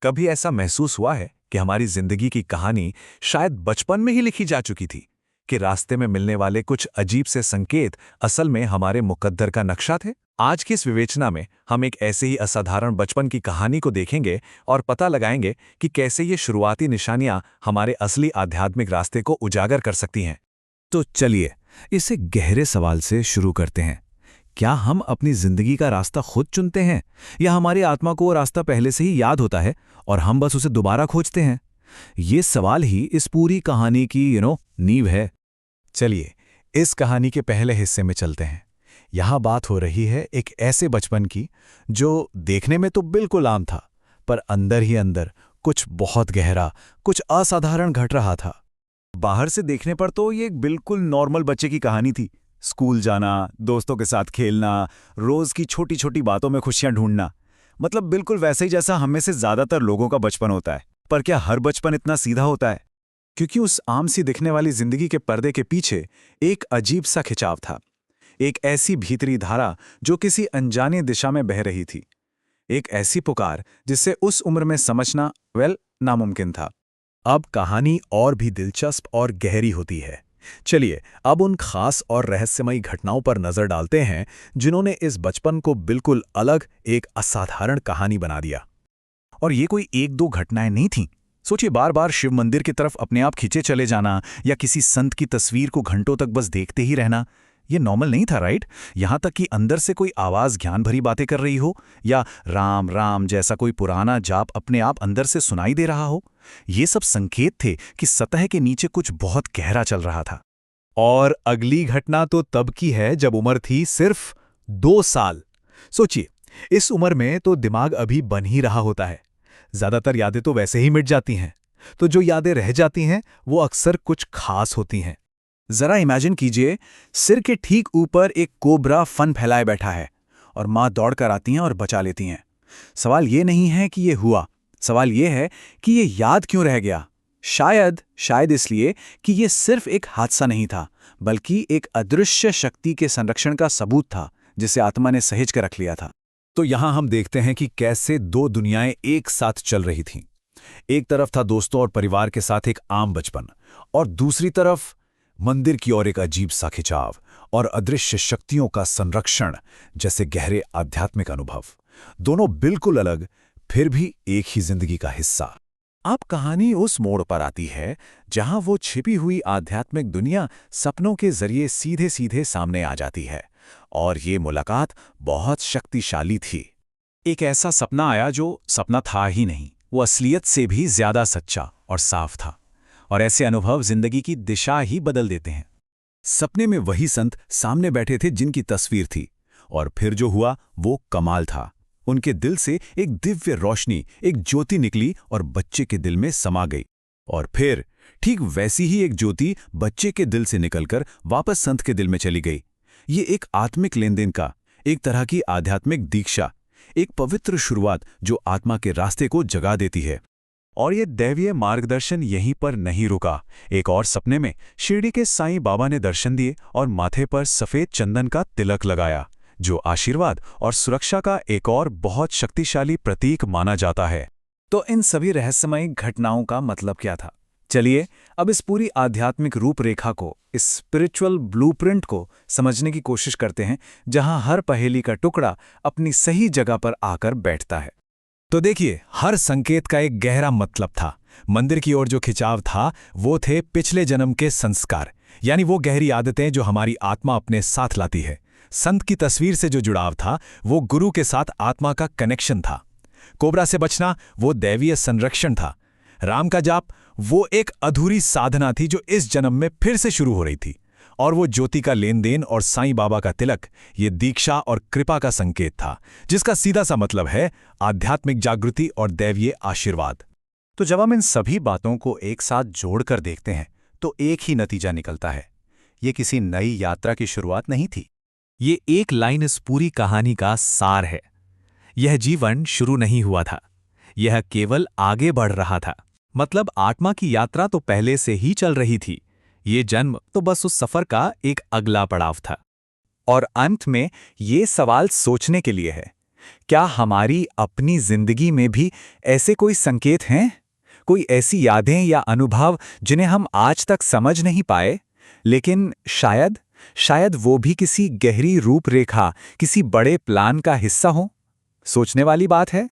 कभी ऐसा महसूस हुआ है कि हमारी जिंदगी की कहानी शायद बचपन में ही लिखी जा चुकी थी, कि रास्ते में मिलने वाले कुछ अजीब से संकेत असल में हमारे मुकद्दर का नक्शा थे? आज की इस विवेचना में हम एक ऐसे ही असाधारण बचपन की कहानी को देखेंगे और पता लगाएंगे कि कैसे ये शुरुआती निशानियां हमारे असली आध्यात्मिक रास्ते को उजागर कर सकती हैं। तो चलिए इसे गहरे सवाल से शुरू करते हैं। क्या हम अपनी जिंदगी का रास्ता खुद चुनते हैं, या हमारी आत्मा को वो रास्ता पहले से ही याद होता है और हम बस उसे दोबारा खोजते हैं? ये सवाल ही इस पूरी कहानी की नींव है। चलिए इस कहानी के पहले हिस्से में चलते हैं। यहाँ बात हो रही है एक ऐसे बचपन की जो देखने में तो बिल्कुल आम था, पर अंदर ही अंदर कुछ बहुत गहरा, कुछ असाधारण घट रहा था। बाहर से देखने पर तो ये एक बिल्कुल नॉर्मल बच्चे की कहानी थी। स्कूल जाना, दोस्तों के साथ खेलना, रोज की छोटी छोटी बातों में खुशियां ढूंढना, मतलब बिल्कुल वैसे ही जैसा हम में से ज्यादातर लोगों का बचपन होता है। पर क्या हर बचपन इतना सीधा होता है? क्योंकि उस आम सी दिखने वाली जिंदगी के पर्दे के पीछे एक अजीब सा खिंचाव था, एक ऐसी भीतरी धारा जो किसी अनजानी दिशा में बह रही थी, एक ऐसी पुकार जिससे उस उम्र में समझना नामुमकिन था। अब कहानी और भी दिलचस्प और गहरी होती है। चलिए अब उन खास और रहस्यमयी घटनाओं पर नजर डालते हैं जिन्होंने इस बचपन को बिल्कुल अलग, एक असाधारण कहानी बना दिया। और ये कोई एक दो घटनाएं नहीं थीं। सोचिए, बार बार शिव मंदिर की तरफ अपने आप खींचे चले जाना या किसी संत की तस्वीर को घंटों तक बस देखते ही रहना, ये नॉर्मल नहीं था, राइट? यहां तक कि अंदर से कोई आवाज ज्ञान भरी बातें कर रही हो या राम राम जैसा कोई पुराना जाप अपने आप अंदर से सुनाई दे रहा हो, ये सब संकेत थे कि सतह के नीचे कुछ बहुत गहरा चल रहा था। और अगली घटना तो तब की है जब उम्र थी सिर्फ 2 साल। सोचिए, इस उम्र में तो दिमाग अभी बन ही रहा होता है, ज्यादातर यादें तो वैसे ही मिट जाती हैं, तो जो यादें रह जाती हैं वो अक्सर कुछ खास होती हैं। जरा इमेजिन कीजिए, सिर के ठीक ऊपर एक कोबरा फन फैलाए बैठा है और माँ दौड़कर आती हैं और बचा लेती हैं। सवाल ये नहीं है कि ये हुआ, सवाल ये है कि ये याद क्यों रह गया। शायद इसलिए कि ये सिर्फ एक हादसा नहीं था, बल्कि एक अदृश्य शक्ति के संरक्षण का सबूत था जिसे आत्मा ने सहेज कर रख लिया था। तो यहां हम देखते हैं कि कैसे दो दुनियाएं एक साथ चल रही थीं। एक तरफ था दोस्तों और परिवार के साथ एक आम बचपन, और दूसरी तरफ मंदिर की ओर एक अजीब सा खिंचाव और अदृश्य शक्तियों का संरक्षण, जैसे गहरे आध्यात्मिक अनुभव। दोनों बिल्कुल अलग, फिर भी एक ही जिंदगी का हिस्सा। अब कहानी उस मोड़ पर आती है जहां वो छिपी हुई आध्यात्मिक दुनिया सपनों के जरिए सीधे सीधे सामने आ जाती है, और ये मुलाकात बहुत शक्तिशाली थी। एक ऐसा सपना आया जो सपना था ही नहीं, वो असलियत से भी ज्यादा सच्चा और साफ था, और ऐसे अनुभव जिंदगी की दिशा ही बदल देते हैं। सपने में वही संत सामने बैठे थे जिनकी तस्वीर थी, और फिर जो हुआ वो कमाल था। उनके दिल से एक दिव्य रोशनी, एक ज्योति निकली और बच्चे के दिल में समा गई, और फिर ठीक वैसी ही एक ज्योति बच्चे के दिल से निकलकर वापस संत के दिल में चली गई। ये एक आत्मिक लेनदेन का, एक तरह की आध्यात्मिक दीक्षा, एक पवित्र शुरुआत जो आत्मा के रास्ते को जगा देती है। और ये दैवीय मार्गदर्शन यहीं पर नहीं रुका। एक और सपने में शिरडी के साईं बाबा ने दर्शन दिए और माथे पर सफेद चंदन का तिलक लगाया, जो आशीर्वाद और सुरक्षा का एक और बहुत शक्तिशाली प्रतीक माना जाता है। तो इन सभी रहस्यमयी घटनाओं का मतलब क्या था? चलिए अब इस पूरी आध्यात्मिक रूपरेखा को, इस स्पिरिचुअल ब्लूप्रिंट को समझने की कोशिश करते हैं, जहां हर पहेली का टुकड़ा अपनी सही जगह पर आकर बैठता है। तो देखिए, हर संकेत का एक गहरा मतलब था। मंदिर की ओर जो खिंचाव था वो थे पिछले जन्म के संस्कार, यानी वो गहरी आदतें जो हमारी आत्मा अपने साथ लाती है। संत की तस्वीर से जो जुड़ाव था वो गुरु के साथ आत्मा का कनेक्शन था। कोबरा से बचना वो दैवीय संरक्षण था। राम का जाप वो एक अधूरी साधना थी जो इस जन्म में फिर से शुरू हो रही थी। और वो ज्योति का लेन देन और साईं बाबा का तिलक, ये दीक्षा और कृपा का संकेत था, जिसका सीधा सा मतलब है आध्यात्मिक जागृति और दैवीय आशीर्वाद। तो जब हम इन सभी बातों को एक साथ जोड़कर देखते हैं तो एक ही नतीजा निकलता है। ये किसी नई यात्रा की शुरुआत नहीं थी, ये एक लाइन इस पूरी कहानी का सार है। यह जीवन शुरू नहीं हुआ था, यह केवल आगे बढ़ रहा था। मतलब आत्मा की यात्रा तो पहले से ही चल रही थी, ये जन्म तो बस उस सफर का एक अगला पड़ाव था। और अंत में ये सवाल सोचने के लिए है क्या हमारी अपनी जिंदगी में भी ऐसे कोई संकेत हैं? कोई ऐसी यादें या अनुभव जिन्हें हम आज तक समझ नहीं पाए, लेकिन शायद वो भी किसी गहरी रूपरेखा, किसी बड़े प्लान का हिस्सा हो? सोचने वाली बात है।